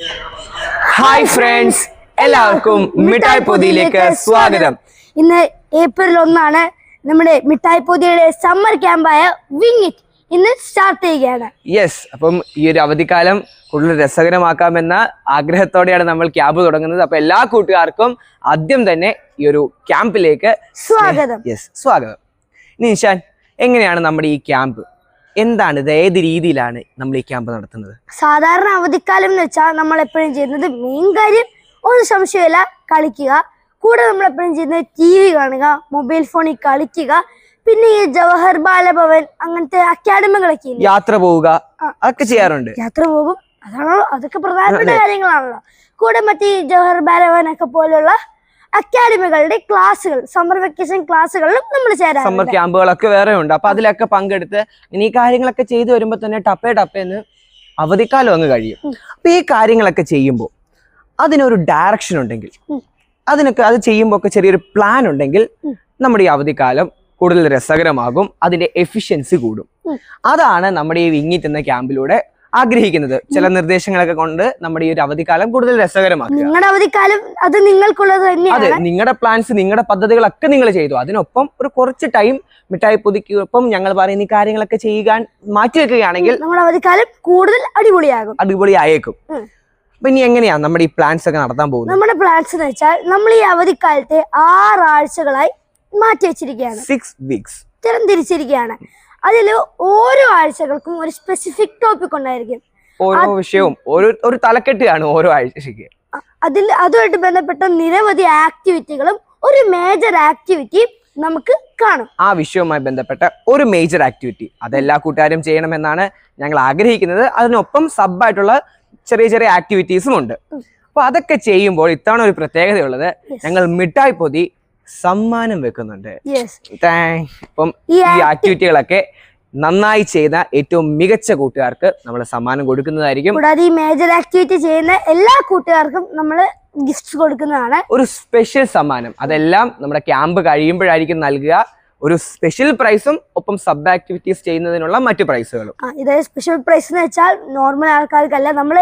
Hi friends, എല്ലാവർക്കും മിഠായി പൊതിയിലേക്ക് സ്വാഗതം. ഇന്ന് ഏപ്രിൽ 1 നമ്മുടെ മിഠായി പൊതിയുടെ സമ്മർ ക്യാമ്പായ വിങ് ഇറ്റ് ഇന്ന് സ്റ്റാർട്ട് ചെയ്യുകയാണ്. യെസ്, അപ്പം ഈ ഒരു അവധിക്കാലം കൂടുതൽ രസകരമാക്കാമെന്ന ആഗ്രഹത്തോടെയാണ് നമ്മൾ ക്യാമ്പ് തുടങ്ങുന്നത്. അപ്പൊ എല്ലാ കൂട്ടുകാർക്കും ആദ്യം തന്നെ ഈ ഒരു ക്യാമ്പിലേക്ക് സ്വാഗതം. സ്വാഗതം. ഇനി നിഷാൻ, എങ്ങനെയാണ് നമ്മുടെ ഈ ക്യാമ്പ്, എന്താണ് ഇത്, ഏത് രീതിയിലാണ് നമ്മൾ ഈ ക്യാമ്പ് നടത്തുന്നത്? സാധാരണ അവധിക്കാലം എന്ന് വെച്ചാൽ നമ്മൾ എപ്പോഴും ചെയ്യുന്നത് മെയിൻ കാര്യം ഒരു സംശയമില്ല, കളിക്കുക. കൂടെ നമ്മൾ എപ്പോഴും ചെയ്യുന്നത് TV കാണുക, മൊബൈൽ ഫോണിൽ കളിക്കുക. പിന്നെ ഈ ജവഹർ ബാലഭവൻ അങ്ങനത്തെ അക്കാഡമികളൊക്കെ യാത്ര പോവുക, അതൊക്കെ ചെയ്യാറുണ്ട്. യാത്ര പോകും, അതാണല്ലോ, അതൊക്കെ പ്രധാനപ്പെട്ട കാര്യങ്ങളാണല്ലോ. കൂടെ മറ്റേ ജവഹർ ബാലഭവൻ ഒക്കെ പോലെയുള്ള അക്കാഡമികളുടെ ക്ലാസ്സുകൾ, സമ്മർ വെക്കേഷൻ ക്ലാസ്സുകളിലും നമ്മൾ ചേരാം. സമ്മർ ക്യാമ്പുകളൊക്കെ വേറെ ഉണ്ട്. അപ്പൊ അതിലൊക്കെ പങ്കെടുത്ത് ഇനി ഈ കാര്യങ്ങളൊക്കെ ചെയ്തു വരുമ്പോ തന്നെ ടപ്പേന്ന് അവധിക്കാലം അങ്ങ് കഴിയും. അപ്പൊ ഈ കാര്യങ്ങളൊക്കെ ചെയ്യുമ്പോൾ അതിനൊരു ഡയറക്ഷൻ ഉണ്ടെങ്കിൽ, അത് ചെയ്യുമ്പോൾ ഒക്കെ ചെറിയൊരു പ്ലാൻ ഉണ്ടെങ്കിൽ നമ്മുടെ ഈ അവധിക്കാലം കൂടുതൽ രസകരമാകും, അതിന്റെ എഫിഷ്യൻസി കൂടും. അതാണ് നമ്മുടെ ഈ വിങ് ഇറ്റ് എന്ന ക്യാമ്പിലൂടെ ആഗ്രഹിക്കുന്നത്. ചില നിർദ്ദേശങ്ങളൊക്കെ കൊണ്ട് നമ്മുടെ ഈ ഒരു അവധിക്കാലം കൂടുതൽ രസകരമാക്കുക. നിങ്ങളുടെ അവധിക്കാലം അത് നിങ്ങൾക്കുള്ളത് തന്നെയാണ്. അതെ, നിങ്ങളുടെ പ്ലാൻസ്, നിങ്ങളുടെ പദ്ധതികളൊക്കെ നിങ്ങൾ ചെയ്തു. അതിനൊപ്പം ഒരു കുറച്ച് ടൈം മിഠായി പൊതിക്കൊപ്പം ഞങ്ങൾ പറയുന്ന ഈ കാര്യങ്ങളൊക്കെ ചെയ്യാൻ മാറ്റിവെക്കുകയാണെങ്കിൽ നമ്മുടെ അവധിക്കാലം കൂടുതൽ അടിപൊളിയായേക്കും. അപ്പൊ ഇനി എങ്ങനെയാ നമ്മുടെ ഈ പ്ലാൻസ് ഒക്കെ നടത്താൻ പോകുന്നത്? നമ്മുടെ പ്ലാൻസ് എന്ന് വെച്ചാൽ നമ്മൾ ഈ അവധിക്കാലത്തെ 6 ആഴ്ചകളായി മാറ്റി വെച്ചിരിക്കുകയാണ്. 6 weeks തിരിച്ചിരിക്കുകയാണ്. അതിൽ ഓരോ ആഴ്ചകൾക്കും ഒരു സ്പെസിഫിക് ടോപ്പിക് ഉണ്ടായിരിക്കും. ഓരോ വിഷയവും ഒരു തലക്കെട്ടാണ് ഓരോ ആഴ്ചക്ക്. അതുമായിട്ട് ബന്ധപ്പെട്ട നിരവധി ആക്ടിവിറ്റികളും ഒരു മേജർ ആക്ടിവിറ്റിയും നമുക്ക് കാണും. ആ വിഷയവുമായി ബന്ധപ്പെട്ട ഒരു മേജർ ആക്ടിവിറ്റി അതെല്ലാ കൂട്ടുകാരും ചെയ്യണമെന്നാണ് ഞങ്ങൾ ആഗ്രഹിക്കുന്നത്. അതിനൊപ്പം സബായിട്ടുള്ള ചെറിയ ചെറിയ ആക്ടിവിറ്റീസും ഉണ്ട്. അപ്പൊ അതൊക്കെ ചെയ്യുമ്പോൾ ഇത്തവണ ഒരു പ്രത്യേകതയുള്ളത്, ഞങ്ങൾ മിഠായി പൊതി സമ്മാനം വെക്കുന്നുണ്ട്. അപ്പം ഈ ആക്ടിവിറ്റികളൊക്കെ നന്നായി ചെയ്ത ഏറ്റവും മികച്ച കൂട്ടുകാർക്ക് നമ്മൾ സമ്മാനം കൊടുക്കുന്നതായിരിക്കും. കൂടാതെ ഈ മേജർ ആക്ടിവിറ്റി ചെയ്യുന്ന എല്ലാ കൂട്ടുകാർക്കും നമ്മൾ ഗിഫ്റ്റ്സ് കൊടുക്കുന്നതാണ്. ഒരു സ്പെഷ്യൽ സമ്മാനം, അതെല്ലാം നമ്മുടെ ക്യാമ്പ് കഴിയുമ്പോഴായിരിക്കും നൽകുക. ഒരു സ്പെഷ്യൽ പ്രൈസും ഒപ്പം സബ് ആക്ടിവിറ്റീസ് ചെയ്യുന്നതിനുള്ള മറ്റു പ്രൈസുകളും. ഇതായത് സ്പെഷ്യൽ പ്രൈസ് എന്ന് വെച്ചാൽ നോർമൽ ആൾക്കാർക്കല്ല, നമ്മൾ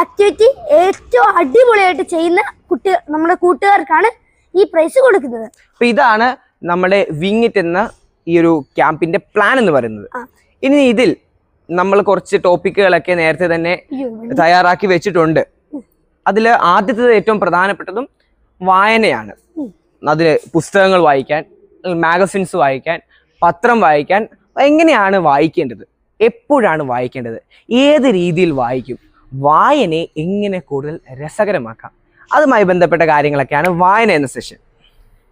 ആക്ടിവിറ്റി ഏറ്റവും അടിപൊളിയായിട്ട് ചെയ്യുന്ന നമ്മുടെ കൂട്ടുകാർക്കാണ് ഈ പ്രൈസ് കൊടുക്കുന്നത്. അപ്പൊ ഇതാണ് നമ്മുടെ വിങ് ഇറ്റ് എന്ന ഈ ഒരു ക്യാമ്പിന്റെ പ്ലാൻ എന്ന് പറയുന്നത്. ഇനി ഇതിൽ നമ്മൾ കുറച്ച് ടോപ്പിക്കുകളൊക്കെ നേരത്തെ തന്നെ തയ്യാറാക്കി വെച്ചിട്ടുണ്ട്. അതിൽ ആദ്യത്തേത് ഏറ്റവും പ്രധാനപ്പെട്ടതും വായനയാണ്. അതിൽ പുസ്തകങ്ങൾ വായിക്കാൻ, മാഗസിൻസ് വായിക്കാൻ, പത്രം വായിക്കാൻ. എങ്ങനെയാണ് വായിക്കേണ്ടത്, എപ്പോഴാണ് വായിക്കേണ്ടത്, ഏത് രീതിയിൽ വായിക്കും, വായനയെ എങ്ങനെ കൂടുതൽ രസകരമാക്കാം, അതുമായി ബന്ധപ്പെട്ട കാര്യങ്ങളൊക്കെയാണ് വായന എന്ന സെഷൻ.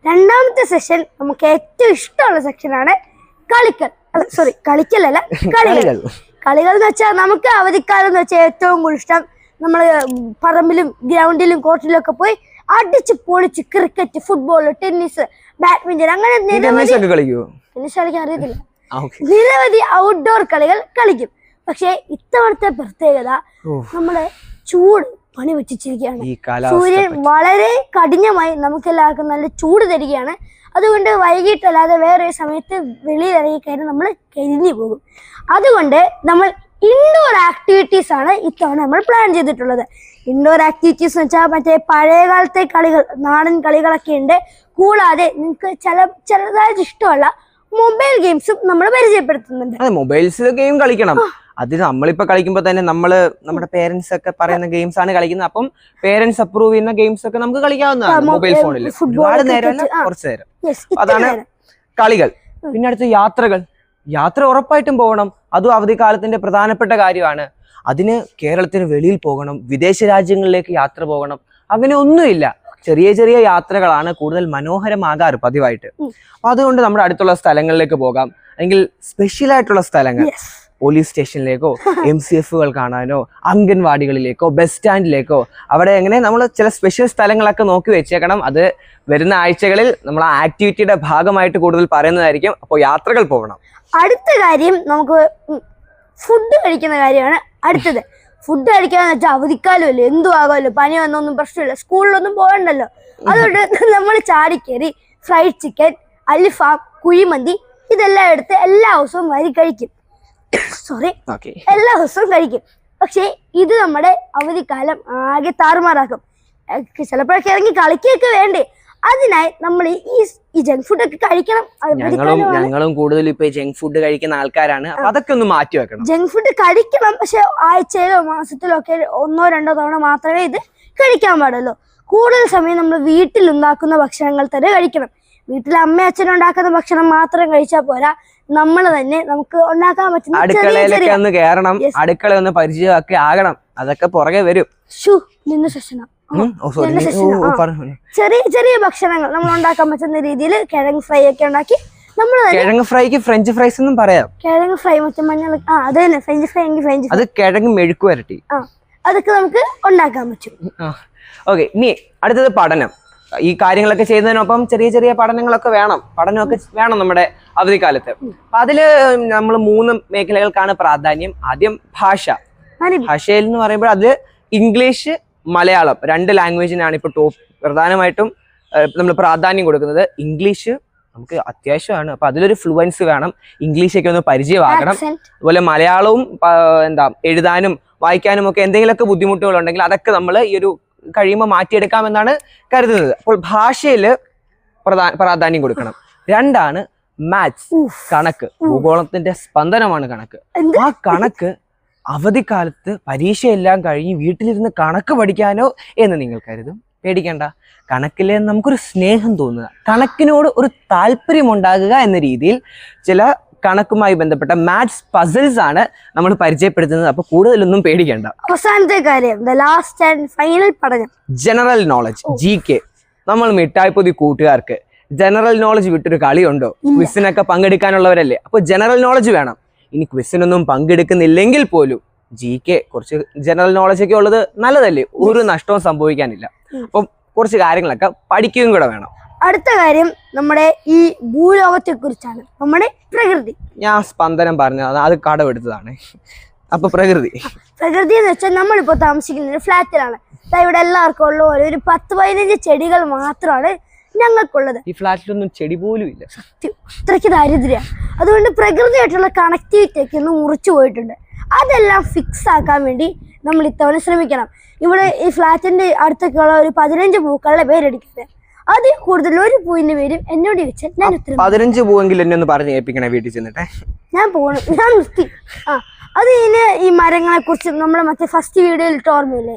രണ്ടാമത്തെ സെഷൻ നമുക്ക് ഏറ്റവും ഇഷ്ടമുള്ള സെക്ഷനാണ് കളിക്കൽ എന്ന് വെച്ചാൽ നമുക്ക് അവധിക്കാലം എന്ന് വെച്ചാൽ ഏറ്റവും കൂടുതൽ ഇഷ്ടം നമ്മൾ പറമ്പിലും ഗ്രൗണ്ടിലും കോർട്ടിലും ഒക്കെ പോയി അടിച്ച് പൊളിച്ച് ക്രിക്കറ്റ്, ഫുട്ബോൾ, ടെന്നീസ്, ബാഡ്മിന്റൺ, അങ്ങനെ ടെന്നീസ് കളിക്കാൻ അറിയത്തില്ല, നിരവധി ഔട്ട്ഡോർ കളികൾ കളിക്കും. പക്ഷെ ഇത്തവണത്തെ പ്രത്യേകത, നമ്മള് ചൂട് പണി വെച്ചിരിക്കുകയാണ്. സൂര്യൻ വളരെ കഠിനമായി നമുക്ക് എല്ലാവർക്കും നല്ല ചൂട് തരികയാണ്. അതുകൊണ്ട് വൈകിട്ടല്ലാതെ വേറെ സമയത്ത് വെളിയിലിറങ്ങി കഴിഞ്ഞാൽ നമ്മൾ കരിഞ്ഞു പോകും. അതുകൊണ്ട് നമ്മൾ ഇൻഡോർ ആക്ടിവിറ്റീസ് ആണ് ഇത്തവണ നമ്മൾ പ്ലാൻ ചെയ്തിട്ടുള്ളത്. ഇൻഡോർ ആക്ടിവിറ്റീസ് എന്ന് വെച്ചാൽ മറ്റേ പഴയകാലത്തെ കളികൾ, നാടൻ കളികളൊക്കെ ഉണ്ട്. കൂടാതെ നിങ്ങൾക്ക് ചിലതായിട്ട് ഇഷ്ടമുള്ള മൊബൈൽ ഗെയിംസും നമ്മൾ പരിചയപ്പെടുത്തുന്നുണ്ട്. മൊബൈൽസ് ഗെയിം കളിക്കണം. അത് നമ്മളിപ്പോ കളിക്കുമ്പോ തന്നെ നമ്മുടെ പേരൻസ് ഒക്കെ പറയുന്ന ഗെയിംസ് ആണ് കളിക്കുന്നത്. അപ്പം പേരൻസ് അപ്രൂവ് ചെയ്യുന്ന ഗെയിംസ് ഒക്കെ നമുക്ക് കളിക്കാവുന്നതാണ് മൊബൈൽ ഫോണിൽ. ഒരുപാട് നേരം, കുറച്ചു നേരം. അതാണ് കളികൾ. പിന്നെ അടുത്ത യാത്ര ഉറപ്പായിട്ടും പോകണം. അതും അവധിക്കാലത്തിന്റെ പ്രധാനപ്പെട്ട കാര്യമാണ്. അതിന് കേരളത്തിന് വെളിയിൽ പോകണം, വിദേശ രാജ്യങ്ങളിലേക്ക് യാത്ര പോകണം, അങ്ങനെ ഒന്നുമില്ല. ചെറിയ ചെറിയ യാത്രകളാണ് കൂടുതൽ മനോഹരമാകാറ് പതിവായിട്ട്. അപ്പൊ അതുകൊണ്ട് നമ്മുടെ അടുത്തുള്ള സ്ഥലങ്ങളിലേക്ക് പോകാം, അല്ലെങ്കിൽ സ്പെഷ്യൽ ആയിട്ടുള്ള സ്ഥലങ്ങൾ, പോലീസ് സ്റ്റേഷനിലേക്കോ, MCFകൾ കാണാനോ, അംഗൻവാടികളിലേക്കോ, ബസ് സ്റ്റാൻഡിലേക്കോ, അവിടെ എങ്ങനെ നമ്മൾ ചില സ്പെഷ്യൽ സ്ഥലങ്ങളൊക്കെ നോക്കി വെച്ചേക്കണം. അത് വരുന്ന ആഴ്ചകളിൽ നമ്മൾ ആ ആക്ടിവിറ്റിയുടെ ഭാഗമായിട്ട് കൂടുതൽ പറയുന്നതായിരിക്കും. അപ്പോൾ യാത്രകൾ പോകണം. അടുത്ത കാര്യം നമുക്ക് ഫുഡ് കഴിക്കുന്ന കാര്യമാണ് അടുത്തത്. ഫുഡ് കഴിക്കാന്ന് വെച്ചാൽ അവധിക്കാലമല്ലോ, എന്തും ആകുമല്ലോ, പനി വന്നൊന്നും പ്രശ്നമില്ല, സ്കൂളിലൊന്നും പോകണ്ടല്ലോ. അതുകൊണ്ട് നമ്മൾ ചാടിക്കേറി ഫ്രൈഡ് ചിക്കൻ, അൽഫാം, കുഴിമന്തി ഇതെല്ലാം എടുത്ത് എല്ലാ ദിവസവും കഴിക്കും. എല്ലാ ദിവസവും കഴിക്കും. പക്ഷെ ഇത് നമ്മുടെ അവധിക്കാലം ആകെ താറുമാറാക്കും. ചിലപ്പോഴൊക്കെ ഇറങ്ങി കളിക്കുകയൊക്കെ വേണ്ടേ, അതിനായി നമ്മൾ ഈ ജങ്ക് ഫുഡ് ഒക്കെ കഴിക്കണം. ഞങ്ങളും കൂടുതൽ ഇപ്പൊ ജങ്ക് ഫുഡ് കഴിക്കുന്ന ആൾക്കാരാണ്. അപ്പൊ അതൊക്കെ ഒന്ന് മാറ്റി വെക്കണം. ജങ്ക് ഫുഡ് കഴിക്കണം, പക്ഷെ ആഴ്ചയിലോ മാസത്തിലോ ഒക്കെ 1-2 തവണ മാത്രമേ ഇത് കഴിക്കാൻ പാടുള്ളൂ. കൂടുതൽ സമയം നമ്മൾ വീട്ടിൽ ഉണ്ടാക്കുന്ന ഭക്ഷണങ്ങൾ തന്നെ കഴിക്കണം. വീട്ടിൽ അമ്മ അച്ഛനും ഉണ്ടാക്കുന്ന ഭക്ഷണം മാത്രം കഴിച്ചാൽ പോരാ, നമ്മൾ തന്നെ നമുക്ക് ഉണ്ടാക്കാൻ പറ്റുന്ന അടുക്കളയിലൊക്കെ ഒന്ന് കയറണം, അടുക്കള ഒന്ന് പരിചയമൊക്കെ ആകണം. അതൊക്കെ പുറകെ വരും. ചെറിയ ചെറിയ ഭക്ഷണങ്ങൾ നമ്മൾ ഉണ്ടാക്കാൻ പറ്റുന്ന രീതിയിൽ കിഴങ്ങ് ഫ്രൈ ഒക്കെ ഉണ്ടാക്കി നമ്മൾ കിഴങ്ങ് ഫ്രൈക്ക് ഫ്രഞ്ച് ഫ്രൈസ് എന്നും പറയാം. കിഴങ്ങ് ഫ്രൈ മറ്റേ മഞ്ഞൾ അത് തന്നെ ഫ്രഞ്ച് ഫ്രൈ എങ്കിൽ ഫ്രഞ്ച് അത് കിഴങ്ങ് മെഴുക്ക് വരട്ടി അതൊക്കെ നമുക്ക് ഉണ്ടാക്കാൻ പറ്റും. ഓക്കെ, ഇനി അടുത്തത് പഠനം. ഈ കാര്യങ്ങളൊക്കെ ചെയ്യുന്നതിനൊപ്പം ചെറിയ ചെറിയ പഠനങ്ങളൊക്കെ പഠനമൊക്കെ വേണം നമ്മുടെ അവധിക്കാലത്ത്. അപ്പൊ അതില് നമ്മൾ 3 മേഖലകൾക്കാണ് പ്രാധാന്യം. ആദ്യം ഭാഷയിൽ എന്ന് പറയുമ്പോൾ അത് ഇംഗ്ലീഷ്, മലയാളം 2 ലാംഗ്വേജിനാണ് ഇപ്പൊ പ്രധാനമായിട്ടും നമ്മൾ പ്രാധാന്യം കൊടുക്കുന്നത്. ഇംഗ്ലീഷ് നമുക്ക് അത്യാവശ്യമാണ്, അപ്പൊ അതിലൊരു ഫ്ലുവൻസ് വേണം. ഇംഗ്ലീഷൊക്കെ ഒന്ന് പരിചയമാകണം. അതുപോലെ മലയാളവും എഴുതാനും വായിക്കാനും ഒക്കെ എന്തെങ്കിലുമൊക്കെ ബുദ്ധിമുട്ടുകൾ ഉണ്ടെങ്കിൽ അതൊക്കെ നമ്മൾ ഈ ഒരു കഴിയുമ്പോൾ മാറ്റിയെടുക്കാമെന്നാണ് കരുതുന്നത്. അപ്പോൾ ഭാഷയിൽ പ്രാധാന്യം കൊടുക്കണം. 2 മാത്സ്, കണക്ക്. ഭൂഗോളത്തിന്റെ സ്പന്ദനമാണ് കണക്ക്. ആ കണക്ക് അവധിക്കാലത്ത് പരീക്ഷയെല്ലാം കഴിഞ്ഞ് വീട്ടിലിരുന്ന് കണക്ക് പഠിക്കാനോ എന്ന് നിങ്ങൾ കരുതും. പേടിക്കേണ്ട, കണക്കിലെ നമുക്കൊരു സ്നേഹം തോന്നുക, കണക്കിനോട് ഒരു താല്പര്യം ഉണ്ടാകുക എന്ന രീതിയിൽ ചില കണക്കുമായി ബന്ധപ്പെട്ട മാത്സ് പസിൽസ് ആണ് നമ്മൾ പരിചയപ്പെടുത്തുന്നത്. അപ്പൊ കൂടുതലൊന്നും പേടിക്കേണ്ട. അവസാനത്തെ കാര്യം, ലാസ്റ്റ് ആൻഡ് ഫൈനൽ പഠനം, ജനറൽ നോളജ്, GK. നമ്മൾ മിഠായിപ്പൊതി കൂട്ടുകാർക്ക് ജനറൽ നോളജ് വിട്ടൊരു കളിയുണ്ടോ? ക്വിസിനൊക്കെ പങ്കെടുക്കാനുള്ളവരല്ലേ, അപ്പൊ ജനറൽ നോളജ് വേണം. ഇനി ക്വിസിനൊന്നും പങ്കെടുക്കുന്നില്ലെങ്കിൽ പോലും GK കുറച്ച് ജനറൽ നോളജ് ഒക്കെ ഉള്ളത് നല്ലതല്ലേ, ഒരു നഷ്ടവും സംഭവിക്കാനില്ല. അപ്പം കുറച്ച് കാര്യങ്ങളൊക്കെ പഠിക്കുകയും കൂടെ വേണം. അടുത്ത കാര്യം നമ്മുടെ ഈ ഭൂലോകത്തെ കുറിച്ചാണ്, നമ്മുടെ പ്രകൃതി. ഞാൻ സ്പന്ദനം പറഞ്ഞത് അത് കടമെടുത്തതാണ്. അപ്പൊ പ്രകൃതി എന്ന് വെച്ചാൽ നമ്മളിപ്പോ താമസിക്കുന്ന ഒരു ഫ്ലാറ്റിലാണ്. ഇവിടെ എല്ലാവർക്കും ഉള്ള ഒരു 10-15 ചെടികൾ മാത്രമാണ് ഞങ്ങൾക്കുള്ളത്. ഈ ഫ്ലാറ്റിലൊന്നും ചെടി പോലും ഇല്ല. അത്രയ്ക്ക് ദാരിദ്ര്യമാണ്. അതുകൊണ്ട് പ്രകൃതിയായിട്ടുള്ള കണക്ടിവിറ്റി ഒക്കെ ഒന്ന് മുറിച്ചു പോയിട്ടുണ്ട്. അതെല്ലാം ഫിക്സ് ആക്കാൻ വേണ്ടി നമ്മൾ ഇത്തവണ ശ്രമിക്കണം. ഇവിടെ ഈ ഫ്ലാറ്റിന്റെ അടുത്തൊക്കെയുള്ള ഒരു 15 പൂക്കളുടെ പേരെടുക്കുന്നത്. അതിൽ കൂടുതൽ ഒരു പൂവിന്റെ പേരും എന്നോട് ചോദിച്ചാൽ ഞാൻ ഉത്തരം 15 പൂവെങ്കിലും എന്നെ ഒന്ന് പറഞ്ഞ് ഏൽപ്പിക്കണേ വീട്ടിൽ ചെന്നിട്ടേ. ഞാൻ പോകണം, ഞാൻ നിർത്തി. അത് ഈ മരങ്ങളെ കുറിച്ചും നമ്മളെ മറ്റേ ഫസ്റ്റ് വീഡിയോയിൽ ഇട്ട ഓർമ്മയില്ലേ,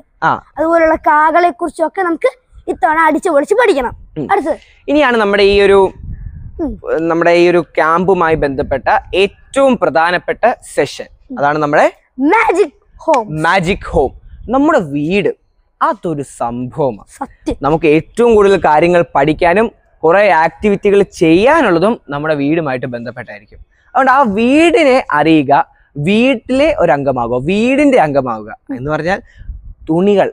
അതുപോലുള്ള കാകളെ കുറിച്ചും ഒക്കെ നമുക്ക് ഇത്തവണ അടിച്ചു പൊളിച്ച് പഠിക്കണം. അടുത്തത് ഇനിയാണ് നമ്മുടെ ഈ ഒരു ക്യാമ്പുമായി ബന്ധപ്പെട്ട ഏറ്റവും പ്രധാനപ്പെട്ട സെഷൻ. അതാണ് നമ്മുടെ മാജിക് ഹോം. നമ്മുടെ വീട് അതൊരു സംഭവമാണ്. നമുക്ക് ഏറ്റവും കൂടുതൽ കാര്യങ്ങൾ പഠിക്കാനും കുറെ ആക്ടിവിറ്റികൾ ചെയ്യാനുള്ളതും നമ്മുടെ വീടുമായിട്ട് ബന്ധപ്പെട്ടായിരിക്കും. അതുകൊണ്ട് ആ വീടിനെ അറിയുക, വീട്ടിലെ ഒരു അംഗമാകുക, വീടിന്റെ അംഗമാകുക എന്ന് പറഞ്ഞാൽ തുണികൾ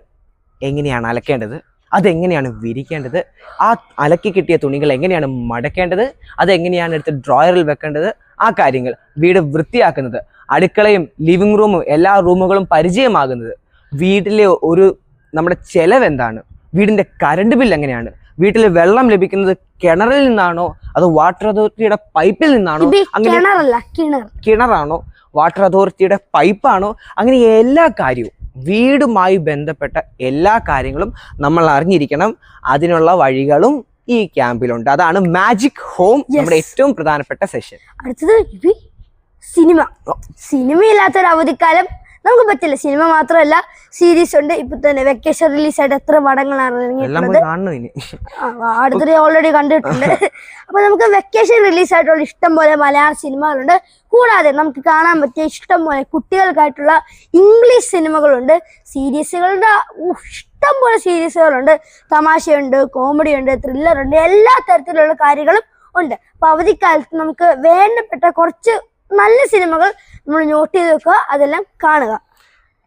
എങ്ങനെയാണ് അലക്കേണ്ടത്, അതെങ്ങനെയാണ് വിരിക്കേണ്ടത്, ആ അലക്കി കിട്ടിയ തുണികൾ എങ്ങനെയാണ് മടക്കേണ്ടത്, അതെങ്ങനെയാണ് എടുത്ത് ഡ്രോയറിൽ വെക്കേണ്ടത്, ആ കാര്യങ്ങൾ, വീട് വൃത്തിയാക്കുന്നത്, അടുക്കളയും ലിവിംഗ് റൂമും എല്ലാ റൂമുകളും പരിചയമാകുന്നത്, വീട്ടിലെ നമ്മുടെ ചെലവ് എന്താണ്, വീടിന്റെ കറണ്ട് ബില്ല് എങ്ങനെയാണ്, വീട്ടിൽ വെള്ളം ലഭിക്കുന്നത് കിണറിൽ നിന്നാണോ അതോ വാട്ടർ അതോറിറ്റിയുടെ പൈപ്പിൽ നിന്നാണോ, അങ്ങനെ കിണറാണോ വാട്ടർ അതോറിറ്റിയുടെ പൈപ്പാണോ, അങ്ങനെ എല്ലാ കാര്യവും വീടുമായി ബന്ധപ്പെട്ട എല്ലാ കാര്യങ്ങളും നമ്മൾ അറിഞ്ഞിരിക്കണം. അതിനുള്ള വഴികളും ഈ ക്യാമ്പിലുണ്ട്. അതാണ് മാജിക് ഹോം, നമ്മുടെ ഏറ്റവും പ്രധാനപ്പെട്ട സെഷൻ. അടുത്തത് സിനിമയില്ലാത്തൊരു അവധിക്കാലം നമുക്ക് പറ്റില്ല. സിനിമ മാത്രമല്ല, സീരീസ് ഉണ്ട്. ഇപ്പൊ തന്നെ വെക്കേഷൻ റിലീസായിട്ട് എത്ര പടങ്ങളാണ് ഇറങ്ങിയിട്ടുള്ളത്, അടുത്തൊരു ഓൾറെഡി കണ്ടിട്ടുണ്ട്. അപ്പൊ നമുക്ക് വെക്കേഷൻ റിലീസായിട്ടുള്ള ഇഷ്ടം പോലെ മലയാള സിനിമകളുണ്ട്. കൂടാതെ നമുക്ക് കാണാൻ പറ്റിയ ഇഷ്ടം പോലെ കുട്ടികൾക്കായിട്ടുള്ള ഇംഗ്ലീഷ് സിനിമകളുണ്ട്. സീരീസുകളുടെ ഇഷ്ടം പോലെ സീരീസുകളുണ്ട്. തമാശയുണ്ട്, കോമഡി ഉണ്ട്, ത്രില്ലർ ഉണ്ട്, എല്ലാ തരത്തിലുള്ള കാര്യങ്ങളും ഉണ്ട്. അപ്പൊ അവധിക്കാലത്ത് നമുക്ക് വേണ്ടപ്പെട്ട കുറച്ച് നല്ല സിനിമകൾ നമ്മൾ നോട്ട് ചെയ്ത് വെക്കുക, അതെല്ലാം കാണുക.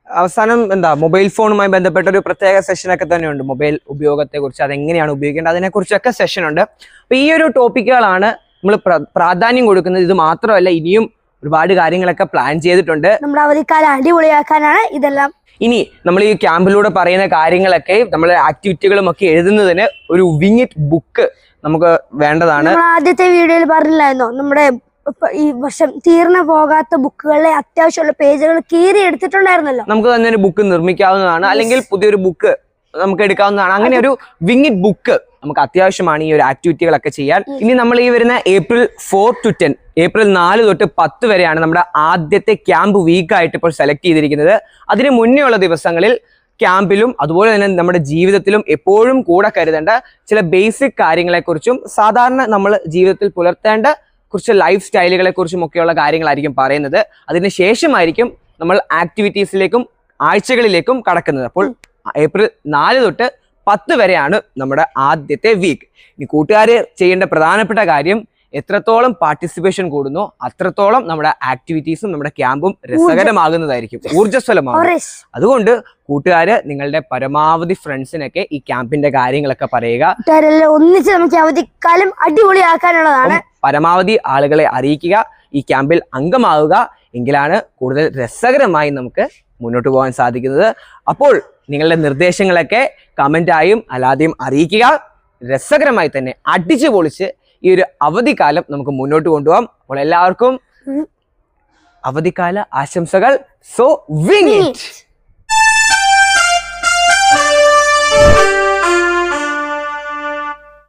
അവസാനം മൊബൈൽ ഫോണുമായി ബന്ധപ്പെട്ട ഒരു പ്രത്യേക സെഷനൊക്കെ തന്നെയുണ്ട്. മൊബൈൽ ഉപയോഗത്തെ കുറിച്ച്, അതെങ്ങനെയാണ് ഉപയോഗിക്കേണ്ടത്, അതിനെ കുറിച്ചൊക്കെ സെഷൻ ഉണ്ട്. അപ്പൊ ഈ ഒരു ടോപ്പിക്കുകളാണ് നമ്മൾ പ്രാധാന്യം കൊടുക്കുന്നത്. ഇത് മാത്രമല്ല, ഇനിയും ഒരുപാട് കാര്യങ്ങളൊക്കെ പ്ലാൻ ചെയ്തിട്ടുണ്ട്. നമ്മുടെ അവധിക്കാലം അടിപൊളിയാക്കാനാണ് ഇതെല്ലാം. ഇനി നമ്മൾ ഈ ക്യാമ്പിലൂടെ പറയുന്ന കാര്യങ്ങളൊക്കെ, നമ്മളെ ആക്ടിവിറ്റികളും ഒക്കെ എഴുതുന്നതിന് ഒരു വിങ് ഇറ്റ് ബുക്ക് നമുക്ക് വേണ്ടതാണ്. ആദ്യത്തെ വീഡിയോയിൽ പറഞ്ഞില്ലായിരുന്നോ, നമ്മുടെ ഈ വർഷം തീർന്നു പോകാത്ത ബുക്കുകളിലെ അത്യാവശ്യമുള്ള പേജുകൾ കീറി എടുത്തിട്ടുണ്ടായിരുന്നല്ലോ. നമുക്ക് തന്നെ ഒരു ബുക്ക് നിർമ്മിക്കാവുന്നതാണ്, അല്ലെങ്കിൽ പുതിയൊരു ബുക്ക് നമുക്ക് എടുക്കാവുന്നതാണ്. അങ്ങനെ ഒരു വിങ്ങിഡ് ബുക്ക് നമുക്ക് അത്യാവശ്യമാണ് ഈ ഒരു ആക്ടിവിറ്റികളൊക്കെ ചെയ്യാൻ. ഇനി നമ്മൾ ഈ വരുന്ന April 4 to 10, April 4 തൊട്ട് 10 വരെയാണ് നമ്മുടെ ആദ്യത്തെ ക്യാമ്പ് വീക്കായിട്ട് ഇപ്പോൾ സെലക്ട് ചെയ്തിരിക്കുന്നത്. അതിന് മുന്നേ ഉള്ള ദിവസങ്ങളിൽ ക്യാമ്പിലും അതുപോലെ തന്നെ നമ്മുടെ ജീവിതത്തിലും എപ്പോഴും കൂടെ കരുതേണ്ട ചില ബേസിക് കാര്യങ്ങളെക്കുറിച്ചും സാധാരണ നമ്മൾ ജീവിതത്തിൽ പുലർത്തേണ്ട കുറച്ച് ലൈഫ് സ്റ്റൈലുകളെ കുറിച്ചും ഒക്കെയുള്ള കാര്യങ്ങളായിരിക്കും പറയുന്നത്. അതിന് ശേഷമായിരിക്കും നമ്മൾ ആക്ടിവിറ്റീസിലേക്കും ആഴ്ചകളിലേക്കും കടക്കുന്നത്. അപ്പോൾ April 4 തൊട്ട് 10 വരെയാണ് നമ്മുടെ ആദ്യത്തെ വീക്ക്. ഇനി കൂട്ടുകാർ ചെയ്യേണ്ട പ്രധാനപ്പെട്ട കാര്യം, എത്രത്തോളം പാർട്ടിസിപ്പേഷൻ കൂടുന്നോ അത്രത്തോളം നമ്മുടെ ആക്ടിവിറ്റീസും നമ്മുടെ ക്യാമ്പും രസകരമാകുന്നതായിരിക്കും, ഊർജ്ജസ്വലമാകും. അതുകൊണ്ട് കൂട്ടുകാര് നിങ്ങളുടെ പരമാവധി ഫ്രണ്ട്സിനൊക്കെ ഈ ക്യാമ്പിന്റെ കാര്യങ്ങളൊക്കെ പറയുക. ഒന്നിച്ച് നമുക്ക് അവധിക്കാലം അടിപൊളിയാക്കാനുള്ളതാണ്. പരമാവധി ആളുകളെ അറിയിക്കുക, ഈ ക്യാമ്പിൽ അംഗമാവുക. എങ്കിലാണ് കൂടുതൽ രസകരമായി നമുക്ക് മുന്നോട്ട് പോകാൻ സാധിക്കുന്നത്. അപ്പോൾ നിങ്ങളുടെ നിർദ്ദേശങ്ങളൊക്കെ കമന്റായും അല്ലാതെയും അറിയിക്കുക. രസകരമായി തന്നെ അടിച്ചു പൊളിച്ച് ഈ ഒരു അവധിക്കാലം നമുക്ക് മുന്നോട്ട് കൊണ്ടുപോകാം. അപ്പോൾ എല്ലാവർക്കും അവധിക്കാല ആശംസകൾ. So wing it.